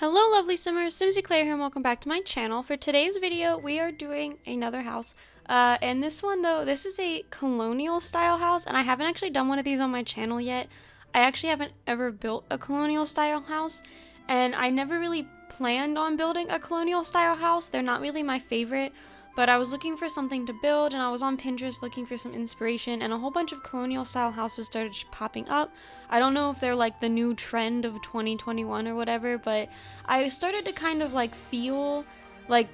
Hello lovely simmers, SimsEclaire here and welcome back to my channel. For today's video, we are doing another house. And this one though, this is a colonial style house and I haven't actually done one of these on my channel yet. I actually haven't ever built a colonial style house and I never really planned on building a colonial style house. They're not really my favorite, but I was looking for something to build and I was on Pinterest looking for some inspiration and a whole bunch of colonial style houses started popping up. I don't know if they're like the new trend of 2021 or whatever, but I started to kind of like feel like,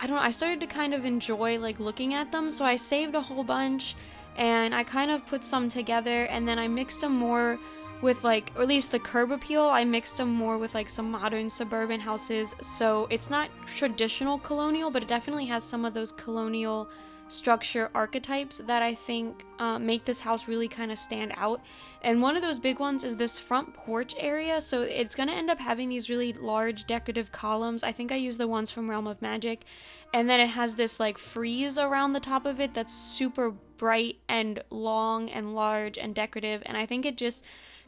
I don't know, I started to kind of enjoy like looking at them. So I saved a whole bunch and I kind of put some together and then I mixed them more with like, or at least the curb appeal, I mixed them more with like some modern suburban houses. So it's not traditional colonial, but it definitely has some of those colonial structure archetypes that I think make this house really kind of stand out. And one of those big ones is this front porch area. So it's going to end up having these really large decorative columns. I think I used the ones from Realm of Magic. And then it has this like frieze around the top of it that's super bright and long and large and decorative. And I think it just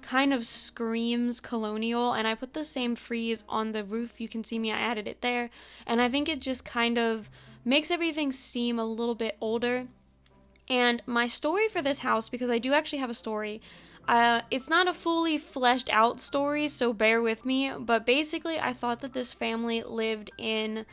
kind of screams colonial, and I put the same frieze on the roof. You can see me, I added it there, and I think it just kind of makes everything seem a little bit older. And my story for this house, because I do actually have a story, it's not a fully fleshed out story, so bear with me, but basically I thought that this family lived in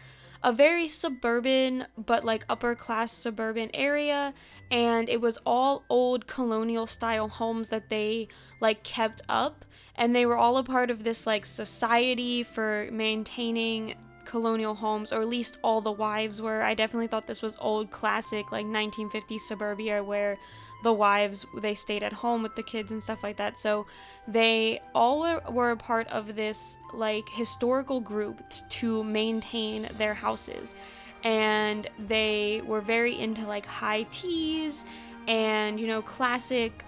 a very suburban but like upper class suburban area, and it was all old colonial style homes that they like kept up, and they were all a part of this like society for maintaining colonial homes, or at least all the wives were. I definitely thought this was old classic like 1950s suburbia where the wives, they stayed at home with the kids and stuff like that. So they all were a part of this like historical group to maintain their houses, and they were very into like high teas and classic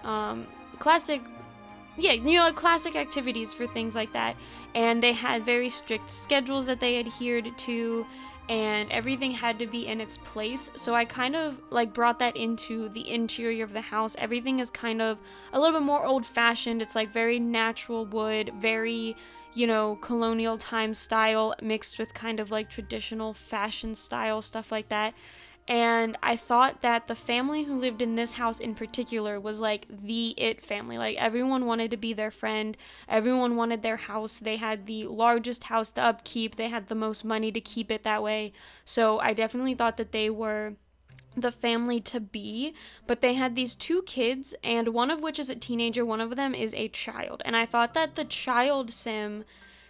classic activities for things like that. And they had very strict schedules that they adhered to, and everything had to be in its place. So I kind of like brought that into the interior of the house. Everything is kind of a little bit more old-fashioned. It's like very natural wood, very colonial time style mixed with kind of like traditional fashion style, stuff like that. And I thought that the family who lived in this house in particular was like the it family. Like everyone wanted to be their friend. Everyone wanted their house. They had the largest house to upkeep. They had the most money to keep it that way. So I definitely thought that they were the family to be. But they had these two kids, and one of which is a teenager, one of them is a child. And I thought that the child sim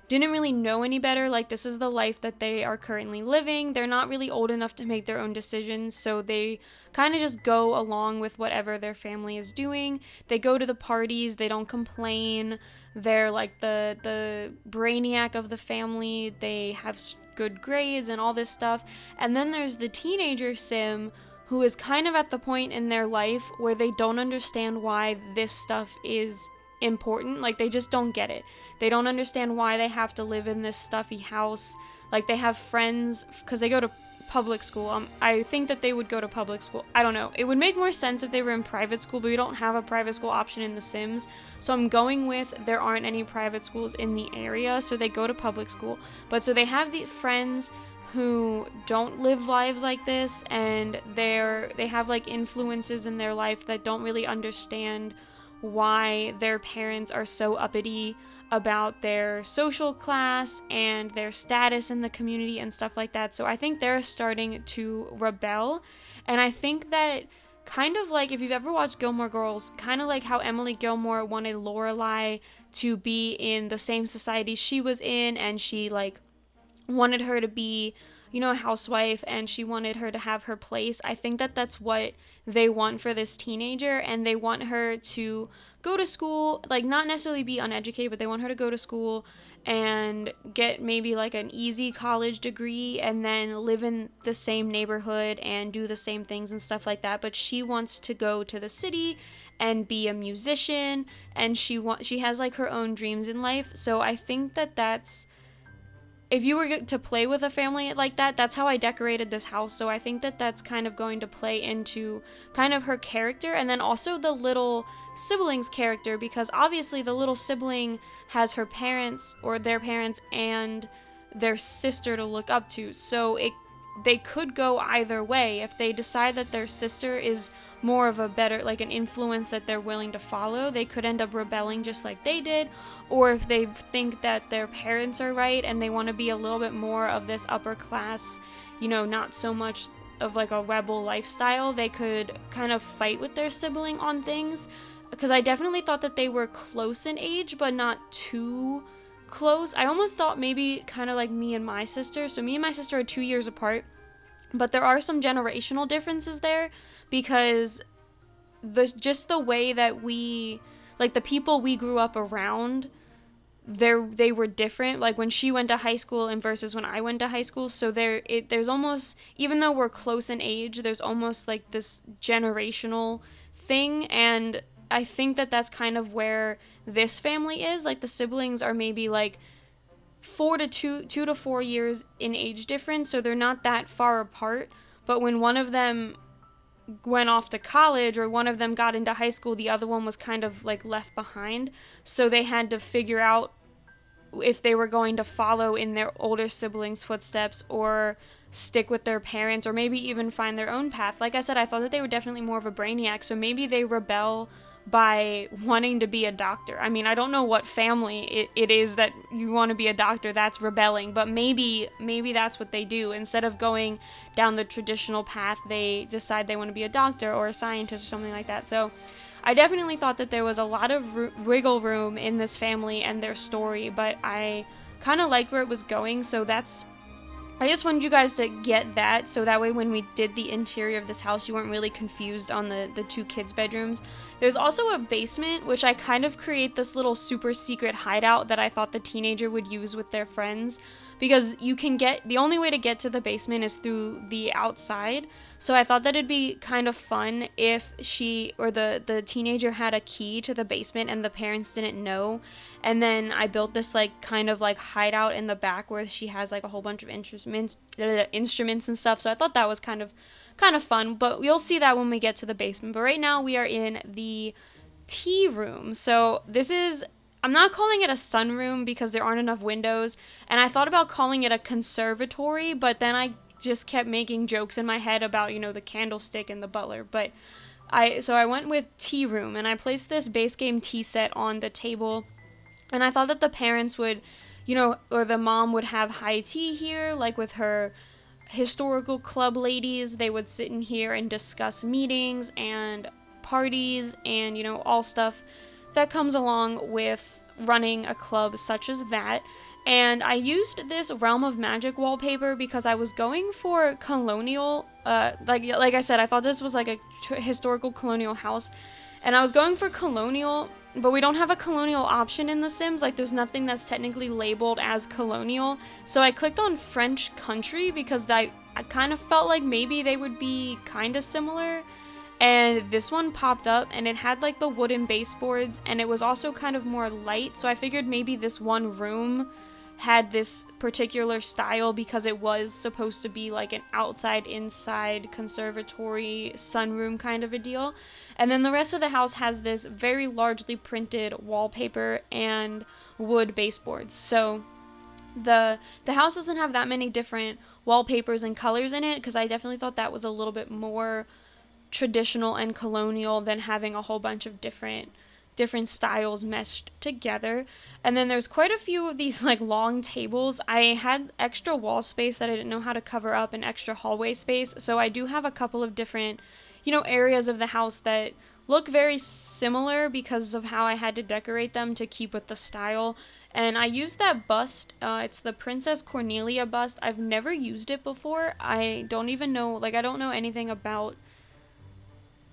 didn't really know any better. Like, this is the life that they are currently living. They're not really old enough to make their own decisions, so they kind of just go along with whatever their family is doing. They go to the parties, they don't complain. They're like the brainiac of the family. They have good grades and all this stuff. And then there's the teenager sim, who is kind of at the point in their life where they don't understand why this stuff is important. Like, they just don't get it. They don't understand why they have to live in this stuffy house. Like, they have friends because they go to public school. I think that they would go to public school. I don't know. It would make more sense if they were in private school, but we don't have a private school option in The Sims. So I'm going with there aren't any private schools in the area, so they go to public school. But so they have the friends who don't live lives like this, and they have like influences in their life that don't really understand why their parents are so uppity about their social class and their status in the community and stuff like that. So I think they're starting to rebel. And I think that kind of like if you've ever watched Gilmore Girls, kind of like how Emily Gilmore wanted Lorelai to be in the same society she was in, and she like wanted her to be a housewife, and she wanted her to have her place. I think that that's what they want for this teenager, and they want her to go to school, like not necessarily be uneducated, but they want her to go to school and get maybe like an easy college degree and then live in the same neighborhood and do the same things and stuff like that. But she wants to go to the city and be a musician, and she has like her own dreams in life. So I think that that's if you were to play with a family like that, that's how I decorated this house. So I think that that's kind of going to play into kind of her character, and then also the little sibling's character, because obviously the little sibling has her parents or their parents and their sister to look up to. So they could go either way. If they decide that their sister is more of a better, like an influence that they're willing to follow, they could end up rebelling just like they did. Or if they think that their parents are right and they want to be a little bit more of this upper class, not so much of like a rebel lifestyle, they could kind of fight with their sibling on things. Because I definitely thought that they were close in age, but not too close. I almost thought maybe kind of like me and my sister. So me and my sister are 2 years apart, but there are some generational differences there, because just the way that we, like the people we grew up around, they were different. Like when she went to high school and versus when I went to high school. So there's almost, even though we're close in age, there's almost like this generational thing. And I think that that's kind of where this family is. Like the siblings are maybe like 2 to 4 years in age difference, so they're not that far apart. But when one of them went off to college or one of them got into high school, the other one was kind of like left behind. So they had to figure out if they were going to follow in their older siblings' footsteps or stick with their parents, or maybe even find their own path. Like I said, I thought that they were definitely more of a brainiac, so maybe they rebel by wanting to be a doctor. I mean, I don't know what family it is that you want to be a doctor, that's rebelling, but maybe that's what they do. Instead of going down the traditional path, they decide they want to be a doctor or a scientist or something like that. So I definitely thought that there was a lot of wiggle room in this family and their story, but I kind of liked where it was going. So I just wanted you guys to get that, so that way when we did the interior of this house, you weren't really confused on the two kids' bedrooms. There's also a basement, which I kind of create this little super secret hideout that I thought the teenager would use with their friends, because the only way to get to the basement is through the outside. So I thought that it'd be kind of fun if she or the teenager had a key to the basement and the parents didn't know. And then I built this like kind of like hideout in the back where she has like a whole bunch of instruments and stuff. So I thought that was kind of fun, but you'll see that when we get to the basement. But right now we are in the tea room. So I'm not calling it a sunroom because there aren't enough windows, and I thought about calling it a conservatory, but then I just kept making jokes in my head about, the candlestick and the butler. But I went with tea room, and I placed this base game tea set on the table, and I thought that the parents would, or the mom would have high tea here, like with her historical club ladies. They would sit in here and discuss meetings and parties and, all stuff that comes along with running a club such as that. And I used this Realm of Magic wallpaper because I was going for Colonial. Like I said, I thought this was like a historical colonial house, and I was going for Colonial, but we don't have a Colonial option in The Sims. Like there's nothing that's technically labeled as Colonial. So I clicked on French Country because I kind of felt like maybe they would be kind of similar. And this one popped up, and it had like the wooden baseboards, and it was also kind of more light. So I figured maybe this one room had this particular style because it was supposed to be like an outside-inside conservatory sunroom kind of a deal. And then the rest of the house has this very largely printed wallpaper and wood baseboards. So the house doesn't have that many different wallpapers and colors in it, because I definitely thought that was a little bit more traditional and colonial than having a whole bunch of different styles meshed together. And then there's quite a few of these like long tables. I had extra wall space that I didn't know how to cover up, and extra hallway space, so I do have a couple of different areas of the house that look very similar because of how I had to decorate them to keep with the style. And I used that bust. It's the Princess Cornelia bust. I've never used it before. I don't even know, I don't know anything about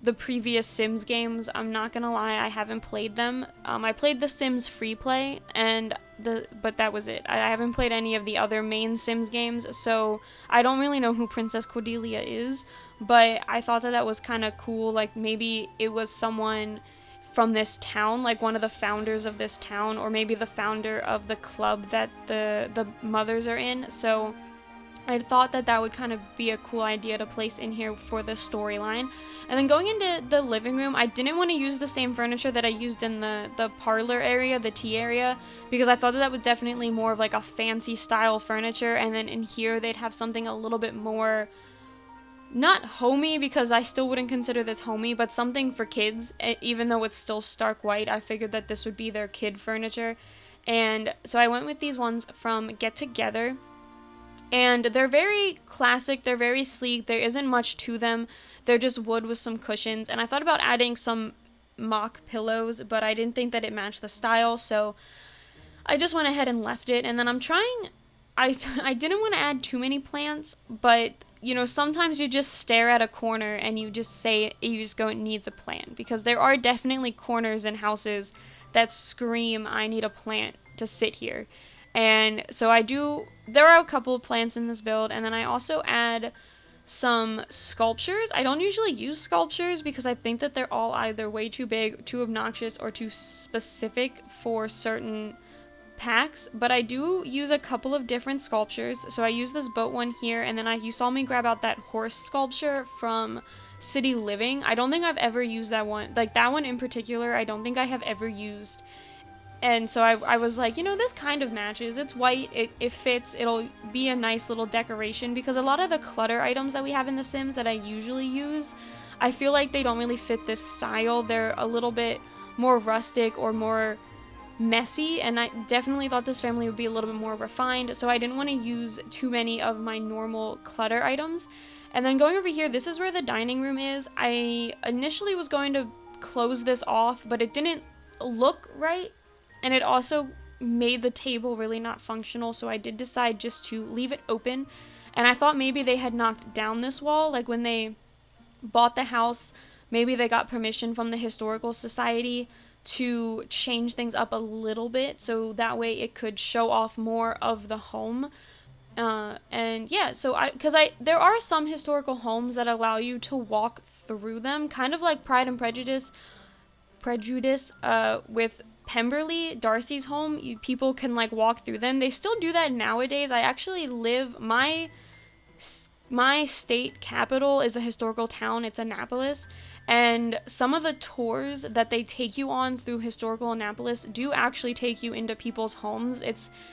the previous Sims games. I'm not gonna lie, I haven't played them. I played the Sims free play, but that was it. I haven't played any of the other main Sims games, so I don't really know who Princess Cordelia is, but I thought that was kind of cool. Like maybe it was someone from this town, like one of the founders of this town, or maybe the founder of the club that the mothers are in. So I thought that that would kind of be a cool idea to place in here for the storyline. And then going into the living room, I didn't want to use the same furniture that I used in the parlor area, the tea area, because I thought that was definitely more of like a fancy style furniture. And then in here, they'd have something a little bit more, not homey, because I still wouldn't consider this homey, but something for kids. Even though it's still stark white, I figured that this would be their kid furniture. And so I went with these ones from Get Together. And they're very classic, they're very sleek, there isn't much to them. They're just wood with some cushions. And I thought about adding some mock pillows, but I didn't think that it matched the style, so I just went ahead and left it. And then I'm trying, I didn't want to add too many plants, but you know, sometimes you just stare at a corner and you just say, you just go, it needs a plant. Because there are definitely corners in houses that scream, I need a plant to sit here. And so there are a couple of plants in this build, and then I also add some sculptures. I don't usually use sculptures because I think that they're all either way too big, too obnoxious, or too specific for certain packs, but I do use a couple of different sculptures. So I use this boat one here, and then you saw me grab out that horse sculpture from City Living. I don't think I've ever used that one. Like, that one in particular, I don't think I have ever used. And so I was like, you know, this kind of matches. It's white, it fits, it'll be a nice little decoration, because a lot of the clutter items that we have in The Sims that I usually use, I feel like they don't really fit this style. They're a little bit more rustic or more messy, and I definitely thought this family would be a little bit more refined, so I didn't want to use too many of my normal clutter items. And then going over here, this is where the dining room is. I initially was going to close this off, but it didn't look right. And it also made the table really not functional, so I did decide just to leave it open. And I thought maybe they had knocked down this wall, like when they bought the house, maybe they got permission from the Historical Society to change things up a little bit, so that way it could show off more of the home. And yeah, so there are some historical homes that allow you to walk through them, kind of like Pride and Prejudice, with Pemberley, Darcy's home. People can like walk through them. They still do that nowadays. I actually my state capital is a historical town. It's Annapolis, and some of the tours that they take you on through historical Annapolis do actually take you into people's homes.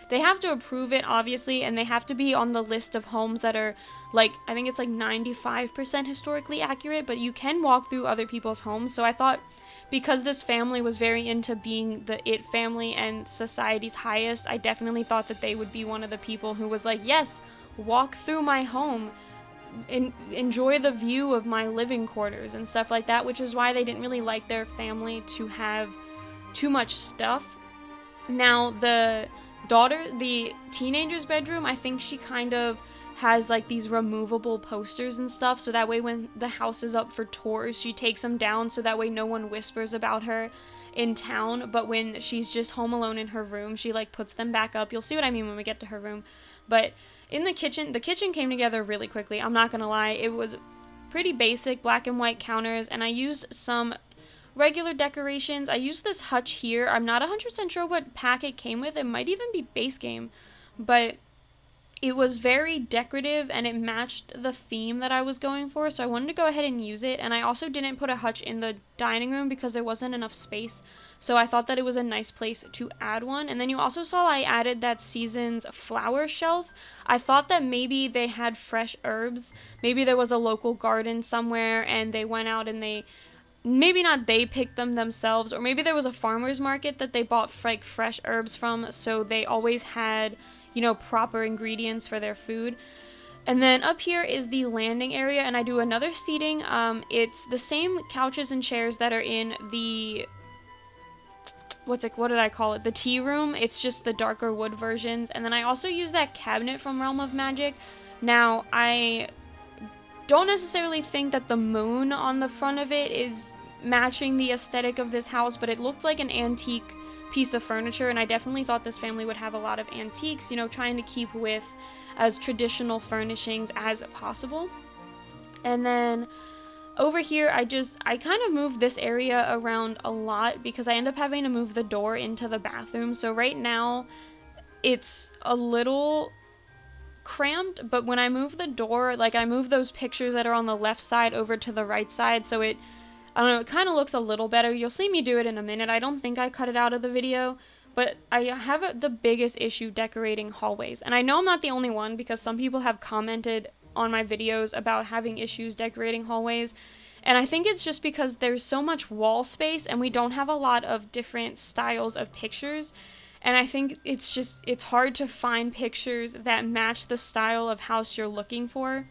They have to approve it, obviously, and they have to be on the list of homes that are like, I think it's like 95% historically accurate, but you can walk through other people's homes. So I thought, because this family was very into being the it family and society's highest, I definitely thought that they would be one of the people who was like, yes, walk through my home, enjoy the view of my living quarters and stuff like that, which is why they didn't really like their family to have too much stuff. Now, the teenager's bedroom, I think she kind of has like these removable posters and stuff, so that way when the house is up for tours, she takes them down, so that way no one whispers about her in town. But when she's just home alone in her room, she like puts them back up. You'll see what I mean when we get to her room. But in the kitchen came together really quickly, I'm not gonna lie. It was pretty basic, black and white counters, and I used some regular decorations. I used this hutch here. I'm not 100% sure what pack it came with. It might even be base game, but it was very decorative and it matched the theme that I was going for, so I wanted to go ahead and use it. And I also didn't put a hutch in the dining room because there wasn't enough space, so I thought that it was a nice place to add one. And then you also saw I added that Seasons flower shelf. I thought that maybe they had fresh herbs. Maybe there was a local garden somewhere and they went out and they picked them themselves, or maybe there was a farmer's market that they bought like fresh herbs from, so they always had, you know, proper ingredients for their food. And then up here is the landing area, and I do another seating. It's the same couches and chairs that are in the, what did I call it? The tea room. It's just the darker wood versions. And then I also use that cabinet from Realm of Magic. Now, I don't necessarily think that the moon on the front of it is matching the aesthetic of this house, but it looked like an antique piece of furniture, and I definitely thought this family would have a lot of antiques, you know, trying to keep with as traditional furnishings as possible. And then Over here, I kind of moved this area around a lot because I end up having to move the door into the bathroom. So right now, it's a little cramped, but when I move the door, like I move those pictures that are on the left side over to the right side, so I don't know, it kind of looks a little better. You'll see me do it in a minute. I don't think I cut it out of the video, but I have the biggest issue decorating hallways. And I know I'm not the only one because some people have commented on my videos about having issues decorating hallways. And I think it's just because there's so much wall space and we don't have a lot of different styles of pictures. And I think it's hard to find pictures that match the style of house you're looking for.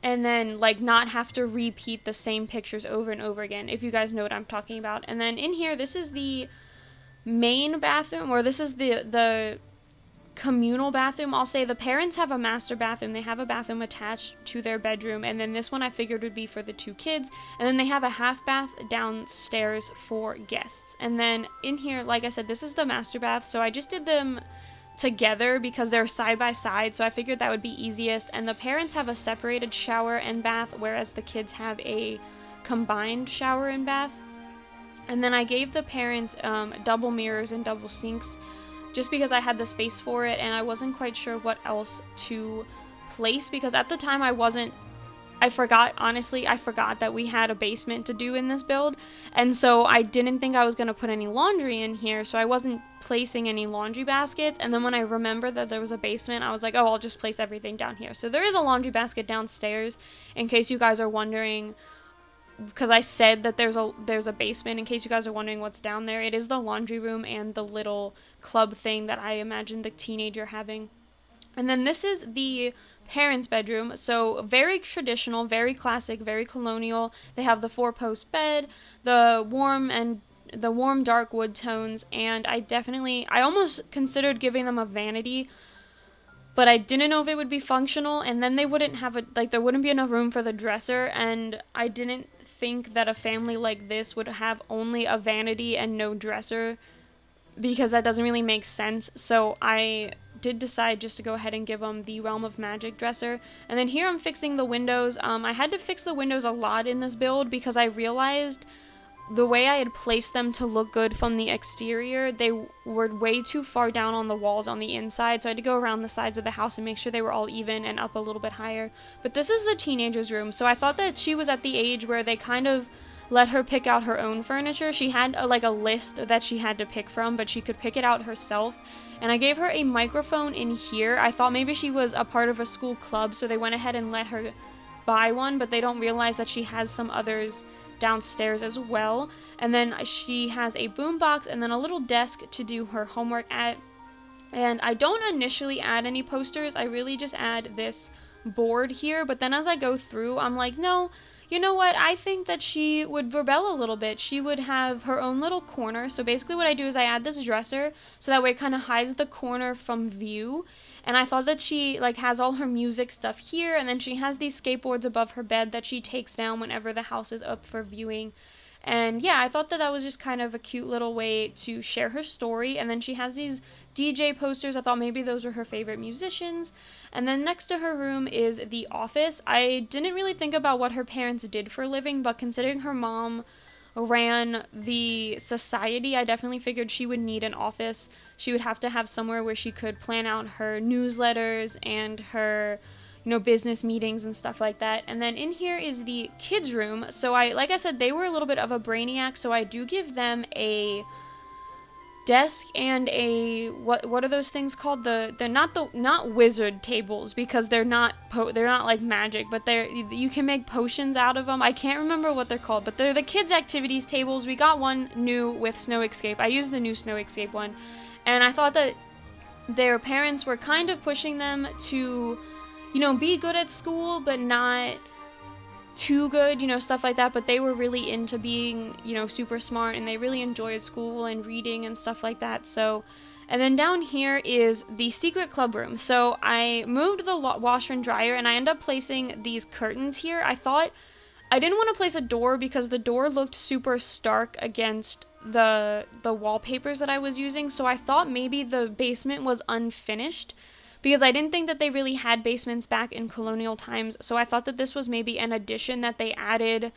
And then, like, not have to repeat the same pictures over and over again, if you guys know what I'm talking about. And then in here, this is the main bathroom, or this is the communal bathroom. I'll say the parents have a master bathroom. They have a bathroom attached to their bedroom, and then this one I figured would be for the 2 kids, and then they have a half bath downstairs for guests. And then in here, like I said, this is the master bath, so I just did them together because they're side by side, so I figured that would be easiest. And the parents have a separated shower and bath, whereas the kids have a combined shower and bath. And then I gave the parents double mirrors and double sinks just because I had the space for it, and I wasn't quite sure what else to place because at the time I forgot that we had a basement to do in this build, and so I didn't think I was going to put any laundry in here, so I wasn't placing any laundry baskets. And then when I remembered that there was a basement, I was like, oh, I'll just place everything down here. So there is a laundry basket downstairs, in case you guys are wondering, because I said that there's a basement. In case you guys are wondering what's down there, it is the laundry room and the little club thing that I imagined the teenager having. And then this is the parents' bedroom, so very traditional, very classic, very colonial. They have the 4-post bed, the warm dark wood tones, and I almost considered giving them a vanity, but I didn't know if it would be functional, and then they wouldn't have there wouldn't be enough room for the dresser, and I didn't think that a family like this would have only a vanity and no dresser, because that doesn't really make sense. So I did decide just to go ahead and give them the Realm of Magic dresser. And then here I'm fixing the windows. I had to fix the windows a lot in this build because I realized the way I had placed them to look good from the exterior, they were way too far down on the walls on the inside, so I had to go around the sides of the house and make sure they were all even and up a little bit higher. But this is the teenager's room, so I thought that she was at the age where they kind of let her pick out her own furniture. She had a list that she had to pick from, but she could pick it out herself. And I gave her a microphone in here. I thought maybe she was a part of a school club, so they went ahead and let her buy one, but they don't realize that she has some others downstairs as well. And then she has a boombox and then a little desk to do her homework at. And I don't initially add any posters. I really just add this board here, but then as I go through, I'm like, no, you know what, I think that she would rebel a little bit. She would have her own little corner. So basically what I do is I add this dresser, so that way it kind of hides the corner from view. And I thought that she has all her music stuff here, and then she has these skateboards above her bed that she takes down whenever the house is up for viewing. And yeah, I thought that was just kind of a cute little way to share her story. And then she has these DJ posters. I thought maybe those were her favorite musicians. And then next to her room is the office. I didn't really think about what her parents did for a living, but considering her mom ran the society, I definitely figured she would need an office. She would have to have somewhere where she could plan out her newsletters and her business meetings and stuff like that. And then in here is the kids' room. So like I said, they were a little bit of a brainiac, so I do give them a desk and a what are those things called? They're not wizard tables, because they're not like magic, but you can make potions out of them. I can't remember what they're called, but they're the kids' activities tables. We got one new with Snow Escape. I used the new Snow Escape one, and I thought that their parents were kind of pushing them to be good at school, but not too good, stuff like that. But they were really into being, super smart, and they really enjoyed school and reading and stuff like that. So, and then down here is the secret club room. So I moved the washer and dryer, and I ended up placing these curtains here. I thought I didn't want to place a door because the door looked super stark against the wallpapers that I was using. So I thought maybe the basement was unfinished. because I didn't think that they really had basements back in colonial times. So I thought that this was maybe an addition that they added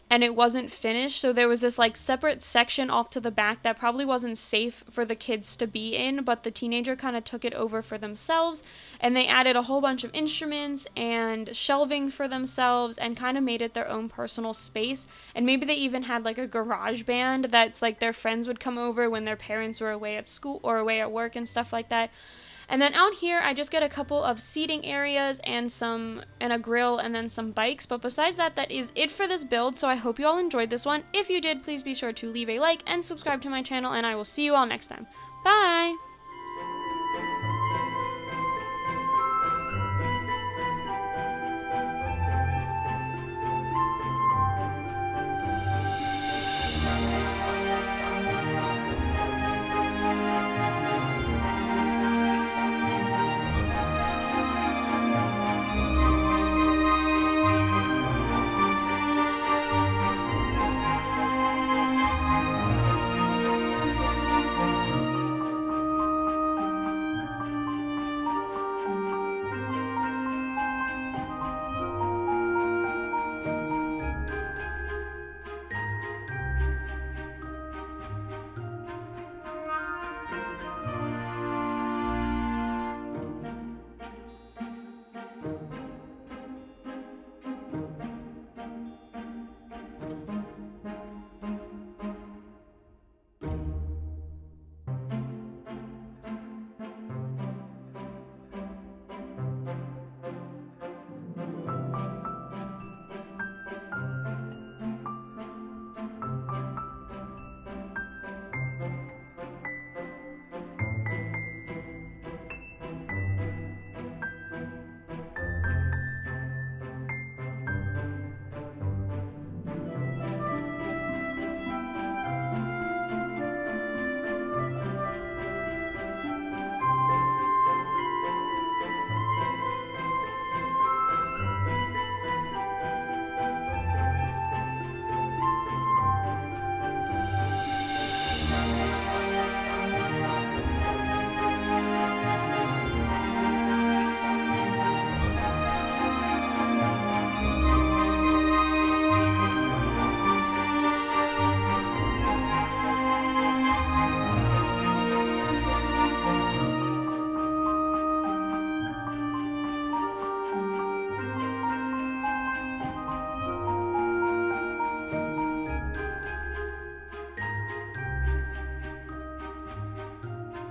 and it wasn't finished. So there was this like separate section off to the back that probably wasn't safe for the kids to be in, but the teenager kind of took it over for themselves, and they added a whole bunch of instruments and shelving for themselves and kind of made it their own personal space. And maybe they even had like a garage band that's like their friends would come over when their parents were away at school or away at work and stuff like that. And then out here, I just get a couple of seating areas and a grill and then some bikes. But besides that, that is it for this build. So I hope you all enjoyed this one. If you did, please be sure to leave a like and subscribe to my channel, and I will see you all next time. Bye!